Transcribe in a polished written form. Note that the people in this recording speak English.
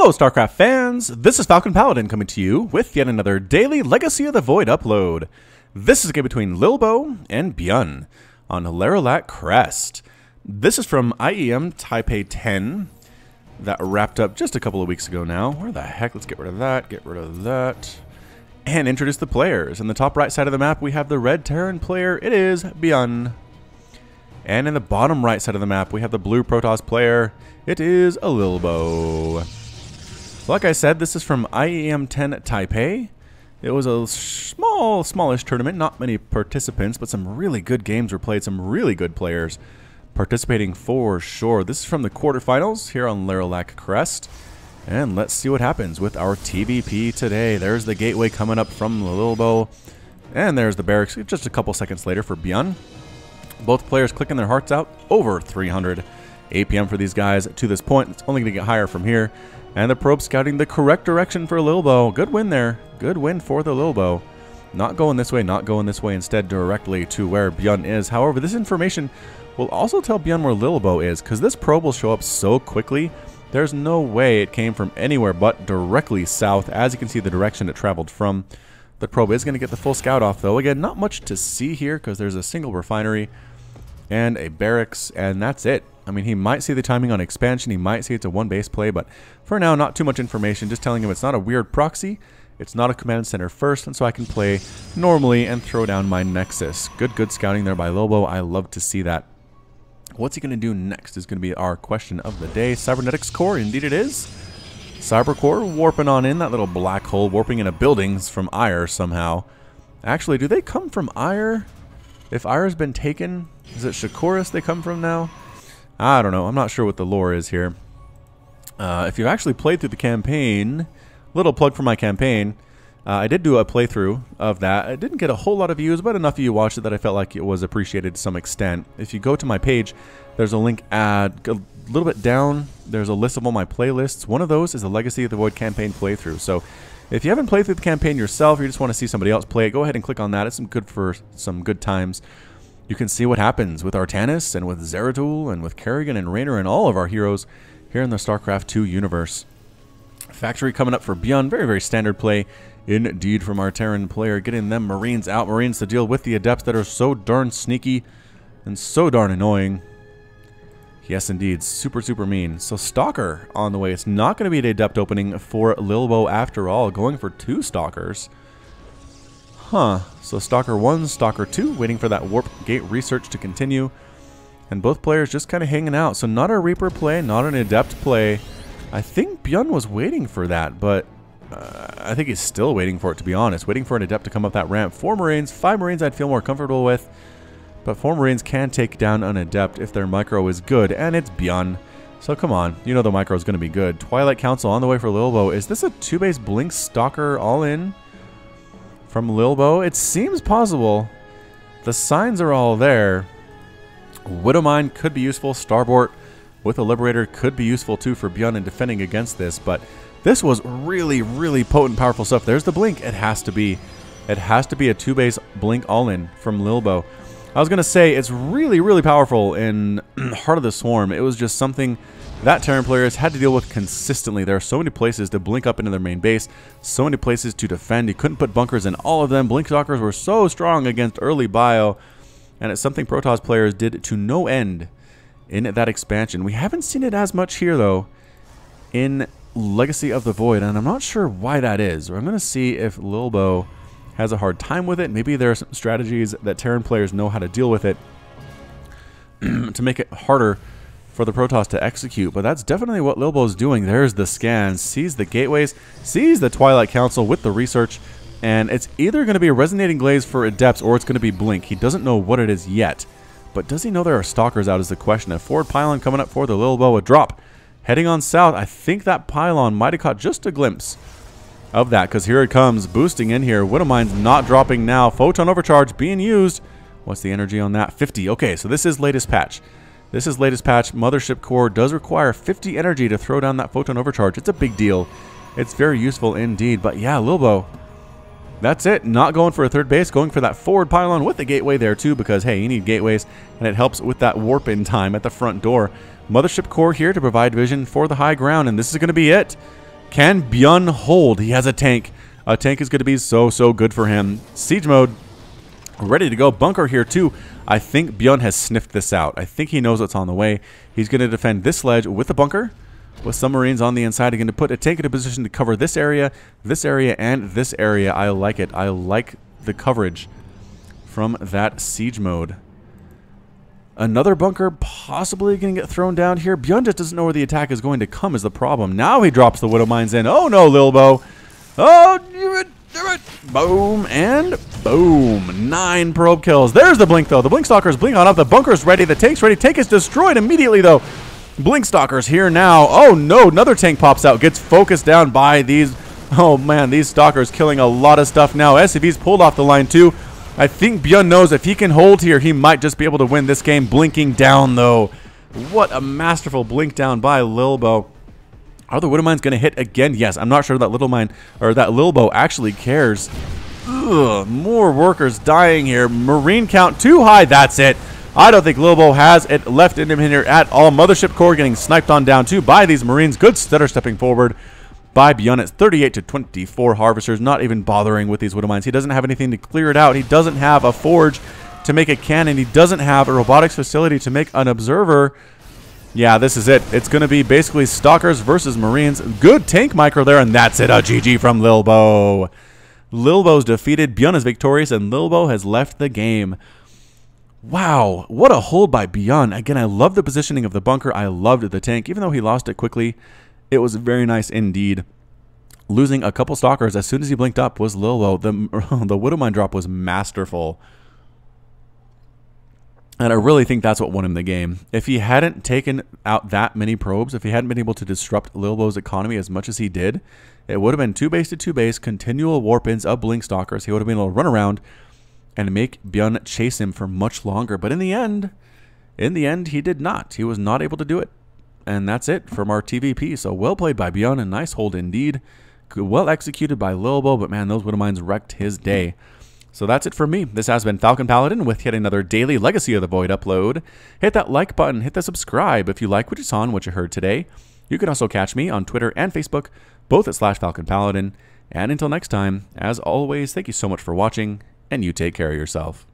Hello StarCraft fans, this is Falcon Paladin coming to you with yet another daily Legacy of the Void upload. This is a game between Lilbow and ByuN on Lerilak Crest. This is from IEM Taipei 10 that wrapped up just a couple of weeks ago now. Where the heck? Let's get rid of that, and introduce the players. In the top right side of the map we have the red Terran player, it is ByuN. And in the bottom right side of the map we have the blue Protoss player, it is a Lilbow. Like I said, this is from IEM 10 Taipei. It was a smallish tournament, not many participants, but some really good games were played, some really good players participating for sure. This is from the quarterfinals here on Lerilak Crest. And let's see what happens with our TVP today. There's the gateway coming up from the Lilbow. And there's the barracks just a couple seconds later for ByuN. Both players clicking their hearts out. Over 300 APM for these guys to this point. It's only going to get higher from here. And the probe scouting the correct direction for Lilbow. Good win there. Good win for the Lilbow. Not going this way, not going this way. Instead, directly to where ByuN is. However, this information will also tell ByuN where Lilbow is, because this probe will show up so quickly. There's no way it came from anywhere but directly south. As you can see, the direction it traveled from. The probe is going to get the full scout off, though. Again, not much to see here, because there's a single refinery and a barracks, and that's it. I mean, he might see the timing on expansion, he might see it's a one base play, but for now, not too much information, just telling him it's not a weird proxy, it's not a command center first, and so I can play normally and throw down my Nexus. Good scouting there by Lilbow. I love to see that. What's he going to do next is going to be our question of the day. Cybernetics core, indeed it is. Cyber core warping on in, that little black hole, warping into buildings from Ire somehow. Actually, do they come from Ire? If Ire's been taken, is it Shakuris they come from now? I don't know. I'm not sure what the lore is here. If you've actually played through the campaign, little plug for my campaign, I did do a playthrough of that. I didn't get a whole lot of views, but enough of you watched it that I felt like it was appreciated to some extent. If you go to my page, there's a link a little bit down. There's a list of all my playlists. One of those is the Legacy of the Void campaign playthrough. So if you haven't played through the campaign yourself, or you just want to see somebody else play it, go ahead and click on that. It's good for some good times. You can see what happens with Artanis and with Zeratul and with Kerrigan and Raynor and all of our heroes here in the StarCraft 2 universe. Factory coming up for ByuN. Very standard play indeed from our Terran player. Getting them Marines out. Marines to deal with the Adepts that are so darn sneaky and so darn annoying. Yes, indeed. Super mean. So Stalker on the way. It's not going to be an Adept opening for Lilbow after all. Going for 2 Stalkers. Huh. So Stalker 1, Stalker 2, waiting for that Warp Gate research to continue. And both players just kind of hanging out. So not a Reaper play, not an Adept play. I think ByuN was waiting for that, but I think he's still waiting for it, to be honest. Waiting for an Adept to come up that ramp. 4 Marines, 5 Marines I'd feel more comfortable with. But 4 Marines can take down an Adept if their micro is good, and it's ByuN. So come on, you know the micro is going to be good. Twilight Council on the way for Lilbow. Is this a 2-base Blink Stalker all in from Lilbow? It seems possible. The signs are all there. Widowmine could be useful. Starboard with a Liberator could be useful too for ByuN in defending against this, but this was really potent, powerful stuff. There's the Blink. It has to be. It has to be a 2-base Blink all-in from Lilbow. I was going to say, it's really powerful in Heart of the Swarm. It was just something that Terran players had to deal with consistently. There are so many places to blink up into their main base, so many places to defend. You couldn't put bunkers in all of them. Blink Stalkers were so strong against early bio, and it's something Protoss players did to no end in that expansion. We haven't seen it as much here, though, in Legacy of the Void, and I'm not sure why that is. I'm going to see if Lilbow has a hard time with it. Maybe there are some strategies that Terran players know how to deal with it to make it harder for the Protoss to execute, but that's definitely what Lilbow's doing. There's the scans, sees the gateways, sees the Twilight Council with the research, and it's either going to be a Resonating Glaze for Adepts or it's going to be Blink. He doesn't know what it is yet, but does he know there are Stalkers out is the question. A forward pylon coming up for the Lilbow, a drop. Heading on south, I think that pylon might have caught just a glimpse of that, because here it comes, boosting in here. Widowmine's not dropping now. Photon Overcharge being used. What's the energy on that? 50. Okay, so this is latest patch. This is latest patch. Mothership core does require 50 energy to throw down that Photon Overcharge. It's a big deal. It's very useful indeed. But yeah, Lilbow, that's it. Not going for a 3rd base, going for that forward pylon with the gateway there too, because hey, you need gateways, and it helps with that warp in time at the front door. Mothership core here to provide vision for the high ground, and this is going to be it. Can ByuN hold? He has a tank. A tank is going to be so good for him. Siege mode, ready to go. Bunker here too. I think ByuN has sniffed this out. I think he knows what's on the way. He's going to defend this ledge with the bunker, with some Marines on the inside. He's going to put a tank in a position to cover this area, and this area. I like it. I like the coverage from that siege mode. Another bunker possibly going to get thrown down here. ByuN just doesn't know where the attack is going to come is the problem. Now he drops the Widow Mines in. Oh no, Lilbow. Oh, do it. Boom and boom. 9 probe kills. There's the blink though. The blink stalkers blink on up. The bunker's ready. The tank's ready. Tank is destroyed immediately though. Blink stalkers here now. Oh no, another tank pops out. Gets focused down by these. Oh man, these stalkers killing a lot of stuff now. SCV's pulled off the line too. I think ByuN knows if he can hold here, he might just be able to win this game. Blinking down though. What a masterful blink down by Lilbow. Are the Widow Mines going to hit again? Yes, I'm not sure that Lilbow actually cares. Ugh, more workers dying here. Marine count too high. That's it. I don't think Lilbow has it left in him here at all. Mothership core getting sniped on down too by these Marines. Good stutter stepping forward by ByuN. It's 38 to 24 harvesters. Not even bothering with these Widow Mines. He doesn't have anything to clear it out. He doesn't have a forge to make a cannon. He doesn't have a robotics facility to make an observer. Yeah, this is it. It's going to be basically Stalkers versus Marines. Good tank micro there, and that's it. A GG from Lilbow. Lilbow's defeated, ByuN is victorious, and Lilbow has left the game. Wow, what a hold by ByuN. Again, I love the positioning of the bunker. I loved the tank. Even though he lost it quickly, it was very nice indeed. Losing a couple Stalkers as soon as he blinked up was Lilbow. The Widow Mine drop was masterful. And I really think that's what won him the game. If he hadn't taken out that many probes, if he hadn't been able to disrupt Lilbow's economy as much as he did, it would have been 2 base to 2 base, continual warp-ins of Blink Stalkers. He would have been able to run around and make ByuN chase him for much longer. But in the end, he did not. He was not able to do it. And that's it from our TVP. So well played by ByuN. A nice hold indeed. Well executed by Lilbow, but man, those Widow Mines wrecked his day. So that's it for me. This has been Falcon Paladin with yet another daily Legacy of the Void upload. Hit that like button, hit the subscribe if you like what you saw and what you heard today. You can also catch me on Twitter and Facebook, both at /Falcon Paladin. And until next time, as always, thank you so much for watching, and you take care of yourself.